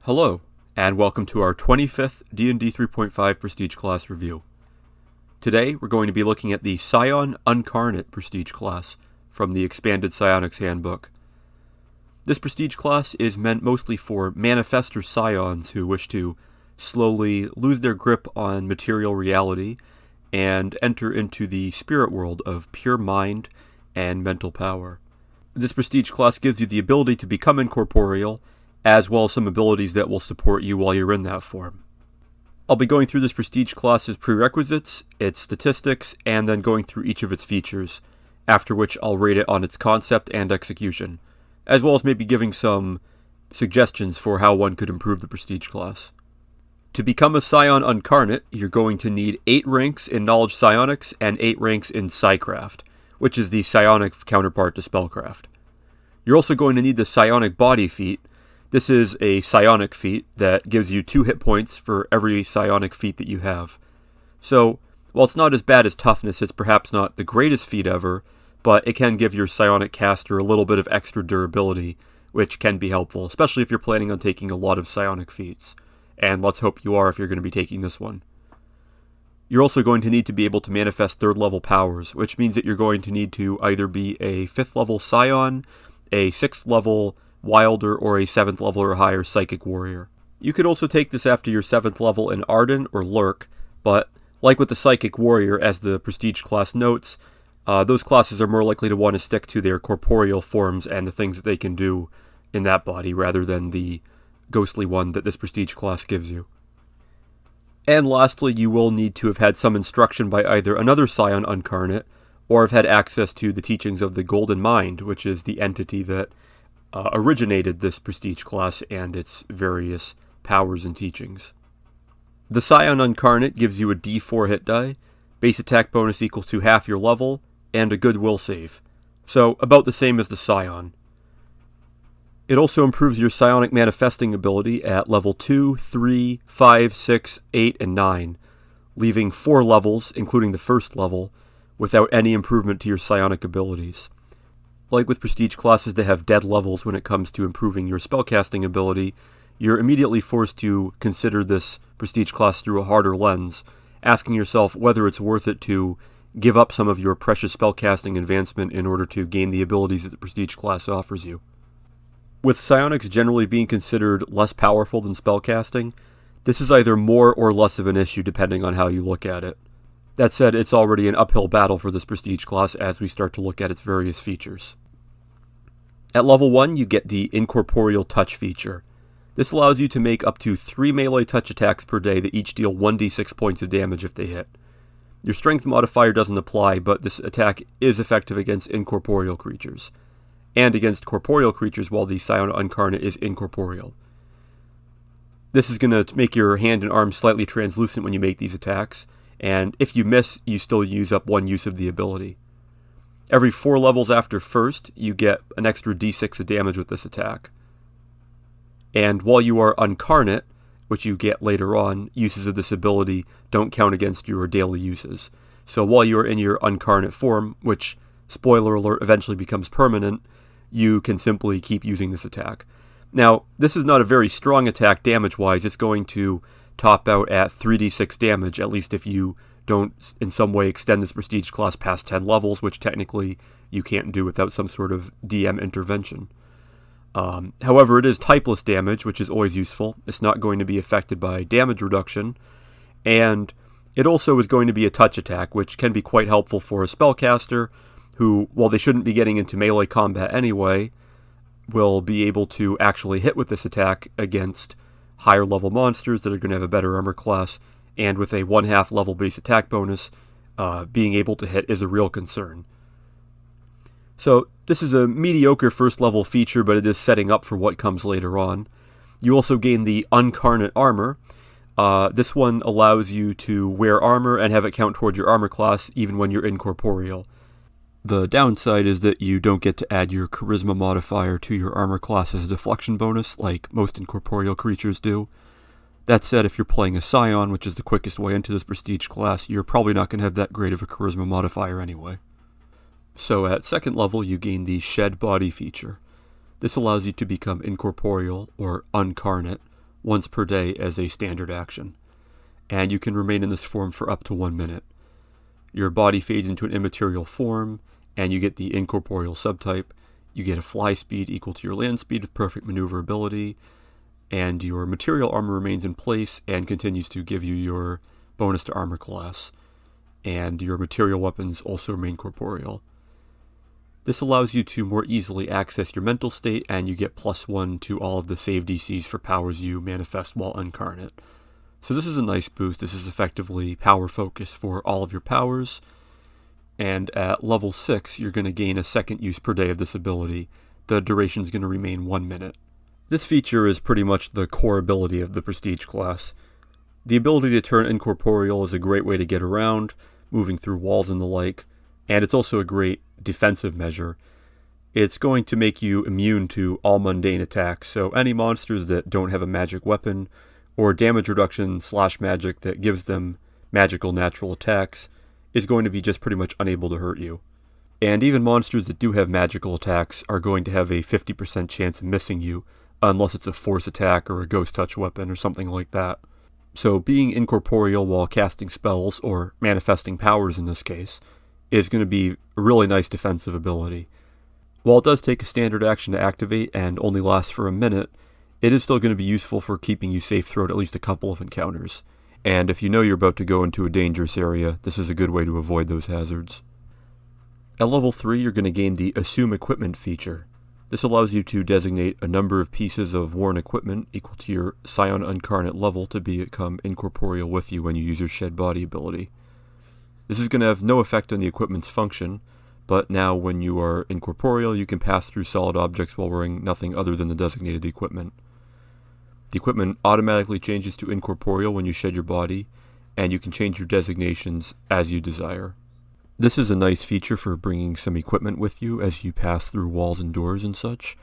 Hello, and welcome to our 25th D&D 3.5 Prestige Class review. Today, we're going to be looking at the Psion Uncarnate Prestige Class from the Expanded Psionics Handbook. This Prestige Class is meant mostly for manifestor Psions who wish to slowly lose their grip on material reality and enter into the spirit world of pure mind and mental power. This Prestige Class gives you the ability to become incorporeal, as well as some abilities that will support you while you're in that form. I'll be going through this Prestige Class's prerequisites, its statistics, and then going through each of its features, after which I'll rate it on its concept and execution, as well as maybe giving some suggestions for how one could improve the Prestige Class. To become a Psion Uncarnate, you're going to need 8 ranks in Knowledge Psionics and 8 ranks in Psycraft, which is the psionic counterpart to Spellcraft. You're also going to need the Psionic Body feat. This is a psionic feat that gives you 2 hit points for every psionic feat that you have. So, while it's not as bad as Toughness, it's perhaps not the greatest feat ever, but it can give your psionic caster a little bit of extra durability, which can be helpful, especially if you're planning on taking a lot of psionic feats. And let's hope you are if you're going to be taking this one. You're also going to need to be able to manifest 3rd level powers, which means that you're going to need to either be a 5th level Psion, a 6th level Wilder, or a 7th level or higher Psychic Warrior. You could also take this after your 7th level in Arden or Lurk, but like with the Psychic Warrior, as the Prestige class notes, those classes are more likely to want to stick to their corporeal forms and the things that they can do in that body, rather than the ghostly one that this Prestige class gives you. And lastly, you will need to have had some instruction by either another Psion Uncarnate, or have had access to the teachings of the Golden Mind, which is the entity that originated this Prestige class and its various powers and teachings. The Psion Uncarnate gives you a D4 hit die, base attack bonus equal to half your level, and a goodwill save. So, about the same as the Psion. It also improves your psionic manifesting ability at level 2, 3, 5, 6, 8, and 9, leaving 4 levels, including the first level, without any improvement to your psionic abilities. Like with Prestige classes that have dead levels when it comes to improving your spellcasting ability, you're immediately forced to consider this Prestige class through a harder lens, asking yourself whether it's worth it to give up some of your precious spellcasting advancement in order to gain the abilities that the Prestige class offers you. With psionics generally being considered less powerful than spellcasting, this is either more or less of an issue depending on how you look at it. That said, it's already an uphill battle for this Prestige class as we start to look at its various features. At level 1, you get the incorporeal touch feature. This allows you to make up to 3 melee touch attacks per day that each deal 1d6 points of damage if they hit. Your strength modifier doesn't apply, but this attack is effective against incorporeal creatures, and against corporeal creatures while the Psion Uncarnate is incorporeal. This is going to make your hand and arm slightly translucent when you make these attacks, and if you miss, you still use up 1 use of the ability. Every 4 levels after first, you get an extra d6 of damage with this attack. And while you are Uncarnate, which you get later on, uses of this ability don't count against your daily uses. So while you are in your Uncarnate form, which, spoiler alert, eventually becomes permanent, you can simply keep using this attack. Now, this is not a very strong attack damage-wise. It's going to top out at 3d6 damage, at least if you don't in some way extend this Prestige class past 10 levels, which technically you can't do without some sort of DM intervention. However, it is typeless damage, which is always useful. It's not going to be affected by damage reduction, and it also is going to be a touch attack, which can be quite helpful for a spellcaster who, while they shouldn't be getting into melee combat anyway, will be able to actually hit with this attack against higher level monsters that are going to have a better armor class, and with a 1/2 level base attack bonus, being able to hit is a real concern. So this is a mediocre first level feature, but it is setting up for what comes later on. You also gain the Uncarnate armor. This one allows you to wear armor and have it count toward your armor class even when you're incorporeal. The downside is that you don't get to add your charisma modifier to your armor class as a deflection bonus like most incorporeal creatures do. That said, if you're playing a Psion, which is the quickest way into this Prestige class, you're probably not going to have that great of a charisma modifier anyway. So at 2nd level, you gain the Shed Body feature. This allows you to become incorporeal, or uncarnate, once per day as a standard action, and you can remain in this form for up to 1 minute. Your body fades into an immaterial form, and you get the incorporeal subtype. You get a fly speed equal to your land speed with perfect maneuverability, and your material armor remains in place and continues to give you your bonus to armor class, and your material weapons also remain corporeal. This allows you to more easily access your mental state, and you get +1 to all of the save DCs for powers you manifest while uncarnate. So this is a nice boost. This is effectively power focus for all of your powers, and at level 6 you're going to gain a second use per day of this ability. The duration is going to remain 1 minute. This feature is pretty much the core ability of the Prestige class. The ability to turn incorporeal is a great way to get around, moving through walls and the like, and it's also a great defensive measure. It's going to make you immune to all mundane attacks, so any monsters that don't have a magic weapon or damage reduction / magic that gives them magical natural attacks is going to be just pretty much unable to hurt you. And even monsters that do have magical attacks are going to have a 50% chance of missing you, unless it's a force attack or a ghost touch weapon or something like that. So being incorporeal while casting spells, or manifesting powers in this case, is going to be a really nice defensive ability. While it does take a standard action to activate and only lasts for a minute, it is still going to be useful for keeping you safe throughout at least a couple of encounters. And if you know you're about to go into a dangerous area, this is a good way to avoid those hazards. At level 3, you're going to gain the Assume Equipment feature. This allows you to designate a number of pieces of worn equipment equal to your Psion Uncarnate level to become incorporeal with you when you use your Shed Body ability. This is going to have no effect on the equipment's function, but now when you are incorporeal, you can pass through solid objects while wearing nothing other than the designated equipment. The equipment automatically changes to incorporeal when you shed your body, and you can change your designations as you desire. This is a nice feature for bringing some equipment with you as you pass through walls and doors and such,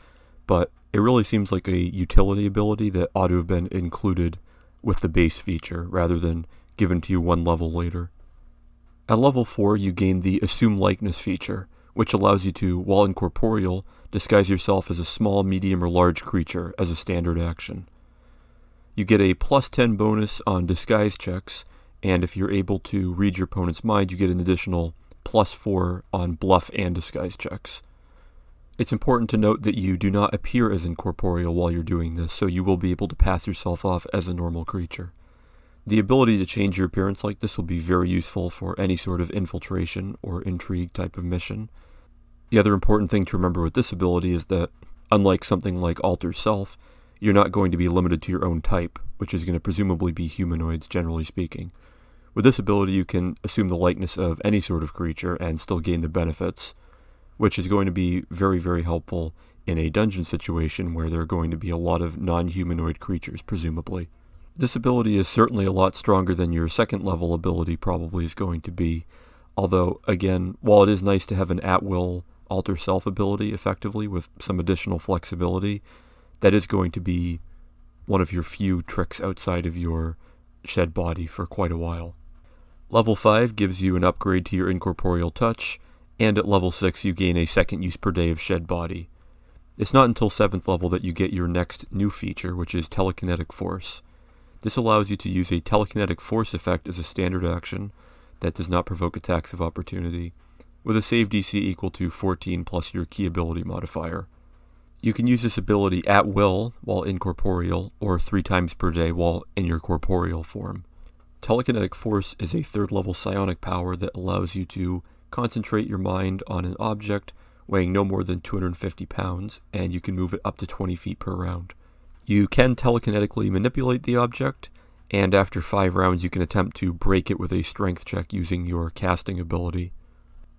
but it really seems like a utility ability that ought to have been included with the base feature rather than given to you one level later. At level 4, you gain the Assume Likeness feature, which allows you to, while incorporeal, disguise yourself as a small, medium, or large creature as a standard action. You get a +10 bonus on disguise checks, and if you're able to read your opponent's mind, you get an additional +4 on bluff and disguise checks. It's important to note that you do not appear as incorporeal while you're doing this, so you will be able to pass yourself off as a normal creature. The ability to change your appearance like this will be very useful for any sort of infiltration or intrigue type of mission. The other important thing to remember with this ability is that, unlike something like Alter Self, you're not going to be limited to your own type, which is going to presumably be humanoids, generally speaking. With this ability, you can assume the likeness of any sort of creature and still gain the benefits, which is going to be very, very helpful in a dungeon situation where there are going to be a lot of non-humanoid creatures, presumably. This ability is certainly a lot stronger than your second level ability probably is going to be, although, again, while it is nice to have an at-will Alter Self ability effectively with some additional flexibility, that is going to be one of your few tricks outside of your Shed Body for quite a while. Level 5 gives you an upgrade to your incorporeal touch, and at level 6 you gain a second use per day of Shed Body. It's not until 7th level that you get your next new feature, which is Telekinetic Force. This allows you to use a telekinetic force effect as a standard action that does not provoke attacks of opportunity, with a save DC equal to 14 plus your key ability modifier. You can use this ability at will while incorporeal, or 3 times per day while in your corporeal form. Telekinetic Force is a 3rd level psionic power that allows you to concentrate your mind on an object weighing no more than 250 pounds, and you can move it up to 20 feet per round. You can telekinetically manipulate the object, and after 5 rounds you can attempt to break it with a strength check using your casting ability.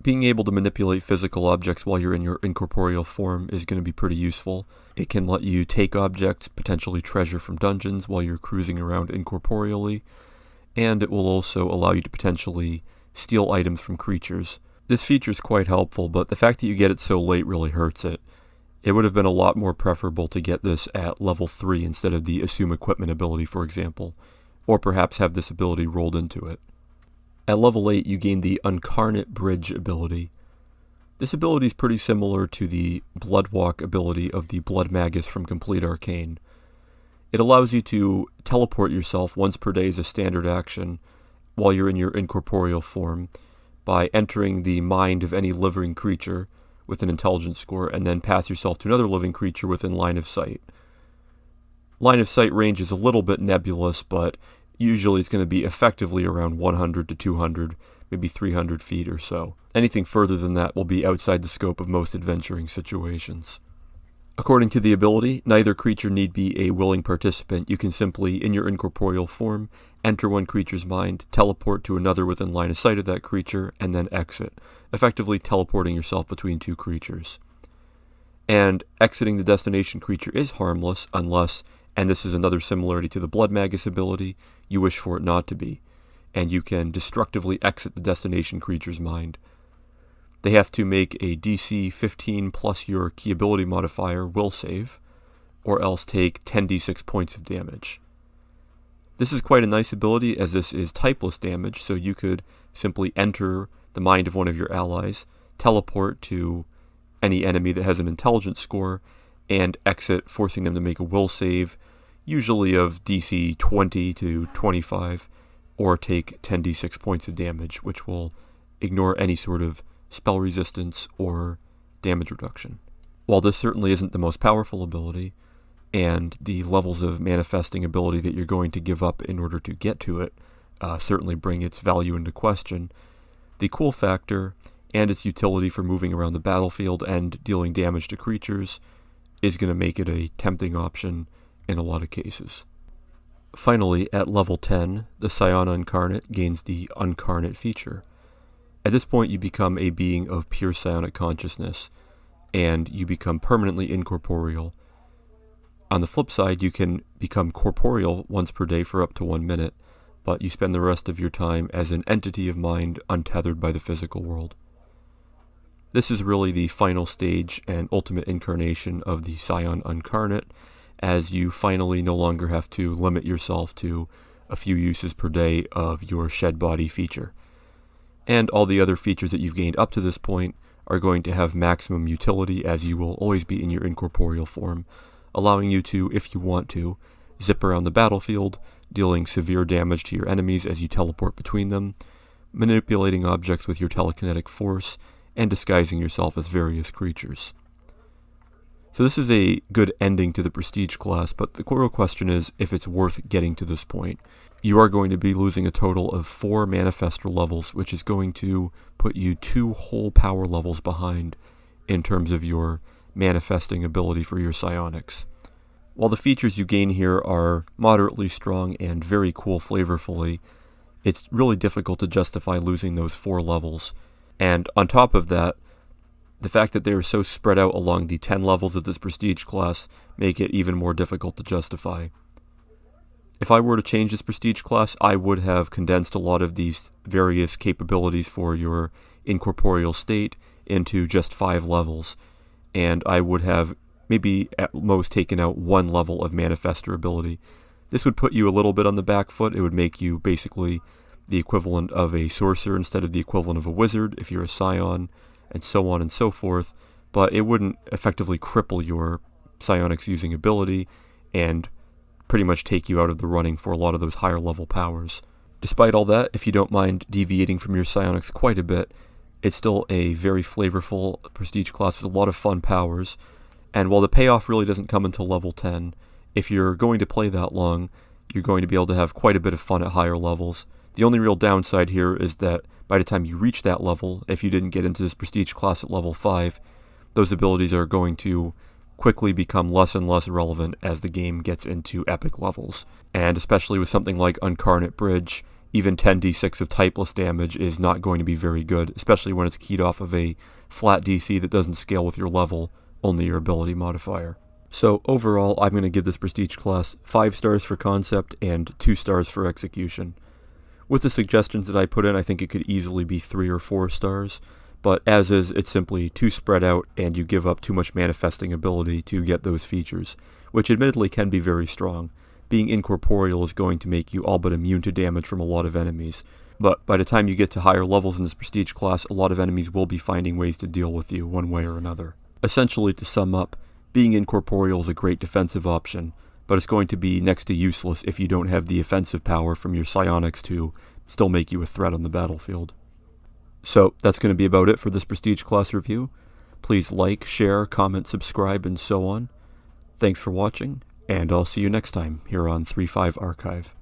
Being able to manipulate physical objects while you're in your incorporeal form is going to be pretty useful. It can let you take objects, potentially treasure from dungeons, while you're cruising around incorporeally, and it will also allow you to potentially steal items from creatures. This feature is quite helpful, but the fact that you get it so late really hurts it. It would have been a lot more preferable to get this at level 3 instead of the Assume Equipment ability, for example, or perhaps have this ability rolled into it. At level 8, you gain the Uncarnate Bridge ability. This ability is pretty similar to the Bloodwalk ability of the Blood Magus from Complete Arcane. It allows you to teleport yourself once per day as a standard action while you're in your incorporeal form by entering the mind of any living creature with an intelligence score and then pass yourself to another living creature within line of sight. Line of sight range is a little bit nebulous, but usually it's going to be effectively around 100 to 200, maybe 300 feet or so. Anything further than that will be outside the scope of most adventuring situations. According to the ability, neither creature need be a willing participant. You can simply, in your incorporeal form, enter one creature's mind, teleport to another within line of sight of that creature, and then exit, effectively teleporting yourself between two creatures. And exiting the destination creature is harmless unless, and this is another similarity to the Blood Magus ability, you wish for it not to be, and you can destructively exit the destination creature's mind. They have to make a DC 15 plus your key ability modifier will save, or else take 10d6 points of damage. This is quite a nice ability as this is typeless damage, so you could simply enter the mind of one of your allies, teleport to any enemy that has an intelligence score, and exit, forcing them to make a will save, usually of DC 20 to 25, or take 10d6 points of damage, which will ignore any sort of spell resistance or damage reduction. While this certainly isn't the most powerful ability, and the levels of manifesting ability that you're going to give up in order to get to it certainly bring its value into question, the cool factor and its utility for moving around the battlefield and dealing damage to creatures is going to make it a tempting option in a lot of cases. Finally, at level 10, the Psion Uncarnate gains the Uncarnate feature. At this point, you become a being of pure psionic consciousness, and you become permanently incorporeal. On the flip side, you can become corporeal once per day for up to 1 minute, but you spend the rest of your time as an entity of mind untethered by the physical world. This is really the final stage and ultimate incarnation of the Psion Uncarnate, as you finally no longer have to limit yourself to a few uses per day of your shed body feature. And all the other features that you've gained up to this point are going to have maximum utility, as you will always be in your incorporeal form, allowing you to, if you want to, zip around the battlefield, dealing severe damage to your enemies as you teleport between them, manipulating objects with your telekinetic force, and disguising yourself as various creatures. So this is a good ending to the Prestige class, but the real question is if it's worth getting to this point. You are going to be losing a total of 4 Manifestor levels, which is going to put you 2 whole power levels behind in terms of your manifesting ability for your psionics. While the features you gain here are moderately strong and very cool flavorfully, it's really difficult to justify losing those 4 levels. And on top of that, the fact that they are so spread out along the 10 levels of this Prestige class make it even more difficult to justify. If I were to change this Prestige class, I would have condensed a lot of these various capabilities for your incorporeal state into just 5 levels, and I would have maybe at most taken out 1 level of Manifestor ability. This would put you a little bit on the back foot. It would make you basically the equivalent of a sorcerer instead of the equivalent of a wizard if you're a scion, and so on and so forth, but it wouldn't effectively cripple your psionics using ability and pretty much take you out of the running for a lot of those higher level powers. Despite all that, if you don't mind deviating from your psionics quite a bit, it's still a very flavorful Prestige class with a lot of fun powers, and while the payoff really doesn't come until level 10, if you're going to play that long, you're going to be able to have quite a bit of fun at higher levels. The only real downside here is that by the time you reach that level, if you didn't get into this Prestige class at level 5, those abilities are going to quickly become less and less relevant as the game gets into epic levels. And especially with something like Uncarnate Bridge, even 10d6 of typeless damage is not going to be very good, especially when it's keyed off of a flat DC that doesn't scale with your level, only your ability modifier. So overall, I'm going to give this Prestige class 5 stars for concept and 2 stars for execution. With the suggestions that I put in, I think it could easily be 3 or 4 stars, but as is, it's simply too spread out and you give up too much manifesting ability to get those features, which admittedly can be very strong. Being incorporeal is going to make you all but immune to damage from a lot of enemies, but by the time you get to higher levels in this Prestige class, a lot of enemies will be finding ways to deal with you one way or another. Essentially, to sum up, being incorporeal is a great defensive option, but it's going to be next to useless if you don't have the offensive power from your psionics to still make you a threat on the battlefield. So that's going to be about it for this Prestige class review. Please like, share, comment, subscribe, and so on. Thanks for watching, and I'll see you next time here on 3.5 Archive.